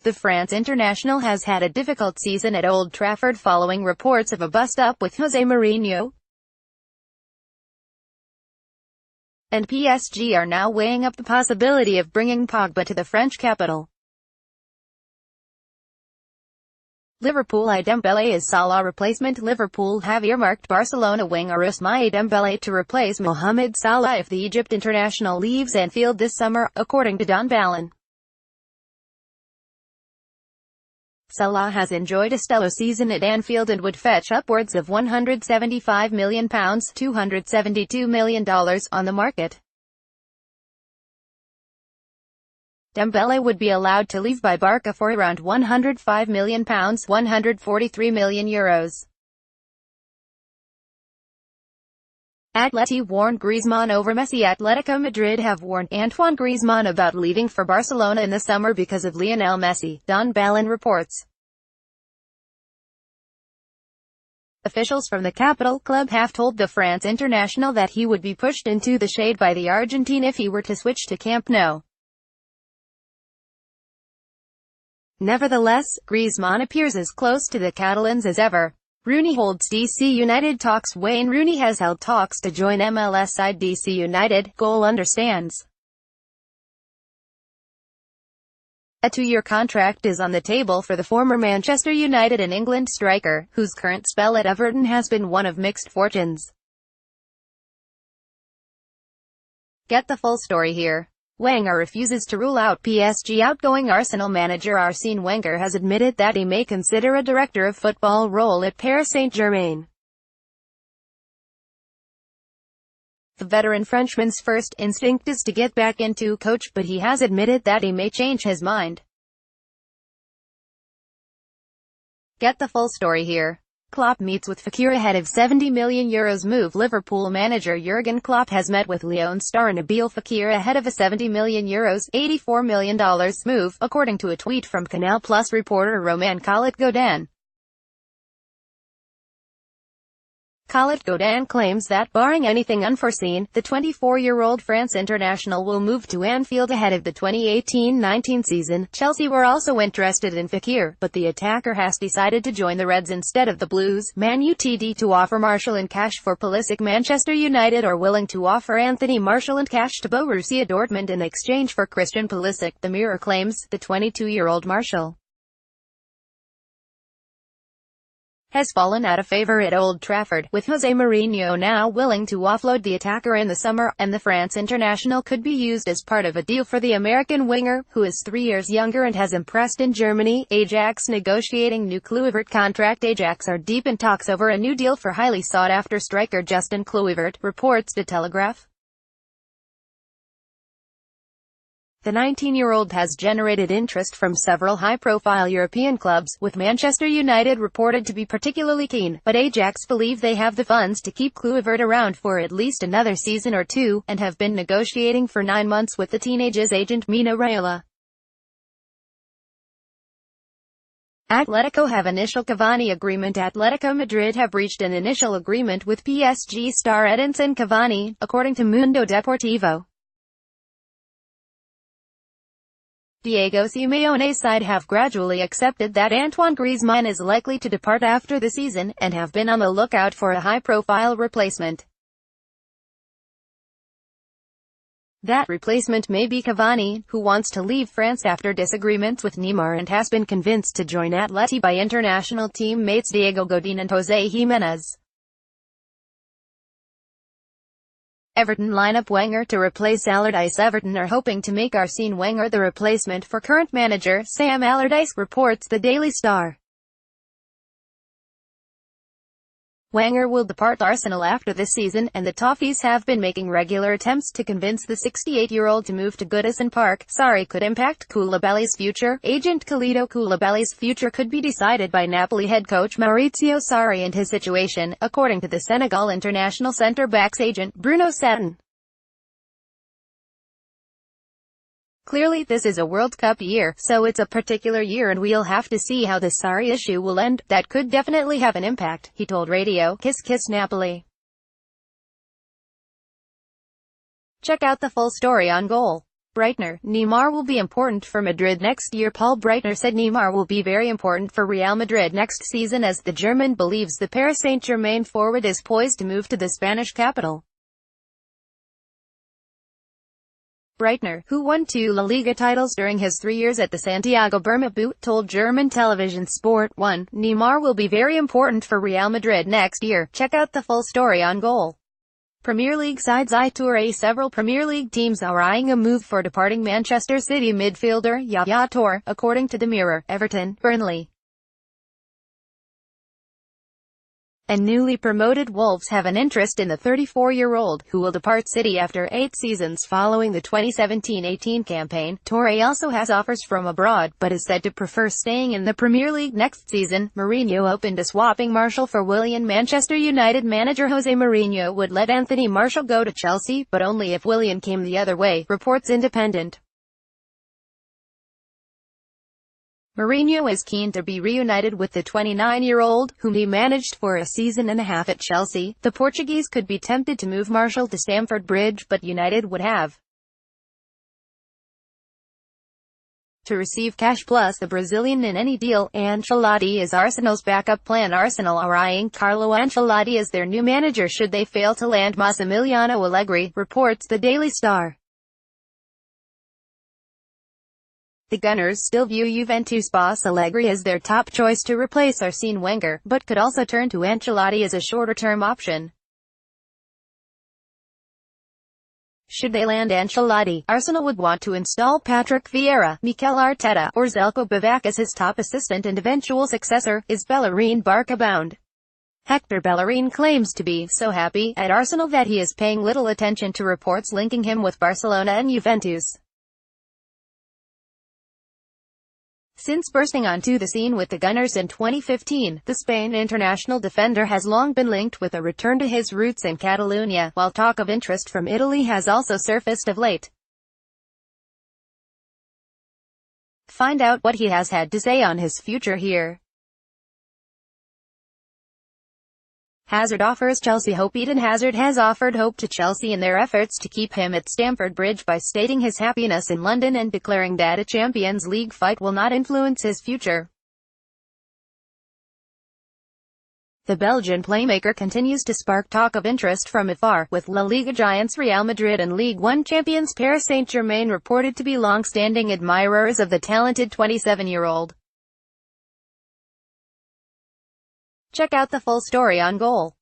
The France international has had a difficult season at Old Trafford following reports of a bust-up with Jose Mourinho, and PSG are now weighing up the possibility of bringing Pogba to the French capital. Liverpool Dembele is Salah replacement. Liverpool have earmarked Barcelona winger Ousmane Dembele to replace Mohamed Salah if the Egypt international leaves Anfield this summer, according to Don Balin. Salah has enjoyed a stellar season at Anfield and would fetch upwards of £175 million $272 million on the market. Dembele would be allowed to leave by Barca for around £105 million €143 million. Atleti warned Griezmann over Messi. Atletico Madrid have warned Antoine Griezmann about leaving for Barcelona in the summer because of Lionel Messi, Don Balin reports. Officials from the capital club have told the France international that he would be pushed into the shade by the Argentine if he were to switch to Camp Nou. Nevertheless, Griezmann appears as close to the Catalans as ever. Rooney holds DC United talks. Wayne Rooney has held talks to join MLS side DC United, Goal understands. A 2-year contract is on the table for the former Manchester United and England striker, whose current spell at Everton has been one of mixed fortunes. Get the full story here. Wenger refuses to rule out PSG. Outgoing Arsenal manager Arsene Wenger has admitted that he may consider a director of football role at Paris Saint-Germain. The veteran Frenchman's first instinct is to get back into coach, but he has admitted that he may change his mind. Get the full story here. Klopp meets with Fekir ahead of €70 million move. Liverpool manager Jurgen Klopp has met with Lyon star Nabil Fekir ahead of a €70 million $84 million move, according to a tweet from Canal Plus reporter Romain Godin. Godin claims that, barring anything unforeseen, the 24-year-old France international will move to Anfield ahead of the 2018-19 season. Chelsea were also interested in Fekir, but the attacker has decided to join the Reds instead of the Blues. Man Utd to offer Martial and cash for Pulisic. Manchester United are willing to offer Anthony Martial and cash to Borussia Dortmund in exchange for Christian Pulisic, the Mirror claims. The 22-year-old Martial has fallen out of favor at Old Trafford, with Jose Mourinho now willing to offload the attacker in the summer, and the France international could be used as part of a deal for the American winger, who is 3 years younger and has impressed in Germany. Ajax negotiating new Kluivert contract. Ajax are deep in talks over a new deal for highly sought-after striker Justin Kluivert, reports The Telegraph. The 19-year-old has generated interest from several high-profile European clubs, with Manchester United reported to be particularly keen, but Ajax believe they have the funds to keep Kluivert around for at least another season or two, and have been negotiating for 9 months with the teenager's agent Mino Raiola. Atletico have initial Cavani agreement. Atletico Madrid have reached an initial agreement with PSG star Edinson Cavani, according to Mundo Deportivo. Diego Simeone's side have gradually accepted that Antoine Griezmann is likely to depart after the season, and have been on the lookout for a high-profile replacement. That replacement may be Cavani, who wants to leave France after disagreements with Neymar and has been convinced to join Atleti by international teammates Diego Godin and Jose Jimenez. Everton lineup Wenger to replace Allardyce. Everton are hoping to make Arsene Wenger the replacement for current manager Sam Allardyce, reports the Daily Star. Wenger will depart Arsenal after this season, and the Toffees have been making regular attempts to convince the 68-year-old to move to Goodison Park. Sarri could impact Koulibaly's future. Agent Kalidou Koulibaly's future could be decided by Napoli head coach Maurizio Sarri and his situation, according to the Senegal international centre-backs agent Bruno Satin. Clearly this is a World Cup year, so it's a particular year and we'll have to see how the Sarri issue will end. That could definitely have an impact, he told Radio Kiss Kiss Napoli. Check out the full story on Goal. Breitner, Neymar will be important for Madrid next year. Paul Breitner said Neymar will be very important for Real Madrid next season as the German believes the Paris Saint-Germain forward is poised to move to the Spanish capital. Breitner, who won 2 La Liga titles during his 3 years at the Santiago Bernabeu, told German television Sport 1, Neymar will be very important for Real Madrid next year. Check out the full story on Goal. Premier League sides I Toure. Several Premier League teams are eyeing a move for departing Manchester City midfielder Yaya Toure, according to the Mirror. Everton, Burnley, and newly promoted Wolves have an interest in the 34-year-old, who will depart City after 8 seasons following the 2017-18 campaign. Toure also has offers from abroad, but is said to prefer staying in the Premier League next season. Mourinho opened to swapping Martial for Willian. Manchester United manager Jose Mourinho would let Anthony Martial go to Chelsea, but only if Willian came the other way, reports Independent. Mourinho is keen to be reunited with the 29-year-old, whom he managed for a season and a half at Chelsea. The Portuguese could be tempted to move Martial to Stamford Bridge, but United would have to receive cash plus the Brazilian in any deal. Ancelotti is Arsenal's backup plan. Arsenal are eyeing Carlo Ancelotti as their new manager should they fail to land Massimiliano Allegri, reports the Daily Star. The Gunners still view Juventus boss Allegri as their top choice to replace Arsene Wenger, but could also turn to Ancelotti as a shorter-term option. Should they land Ancelotti, Arsenal would want to install Patrick Vieira, Mikel Arteta, or Željko Babac as his top assistant and eventual successor. Is Bellerin Barca bound? Hector Bellerin claims to be so happy at Arsenal that he is paying little attention to reports linking him with Barcelona and Juventus. Since bursting onto the scene with the Gunners in 2015, the Spain international defender has long been linked with a return to his roots in Catalonia, while talk of interest from Italy has also surfaced of late. Find out what he has had to say on his future here. Hazard offers Chelsea hope. Eden Hazard has offered hope to Chelsea in their efforts to keep him at Stamford Bridge by stating his happiness in London and declaring that a Champions League fight will not influence his future. The Belgian playmaker continues to spark talk of interest from afar, with La Liga giants Real Madrid and Ligue 1 champions Paris Saint-Germain reported to be long-standing admirers of the talented 27-year-old. Check out the full story on Goal.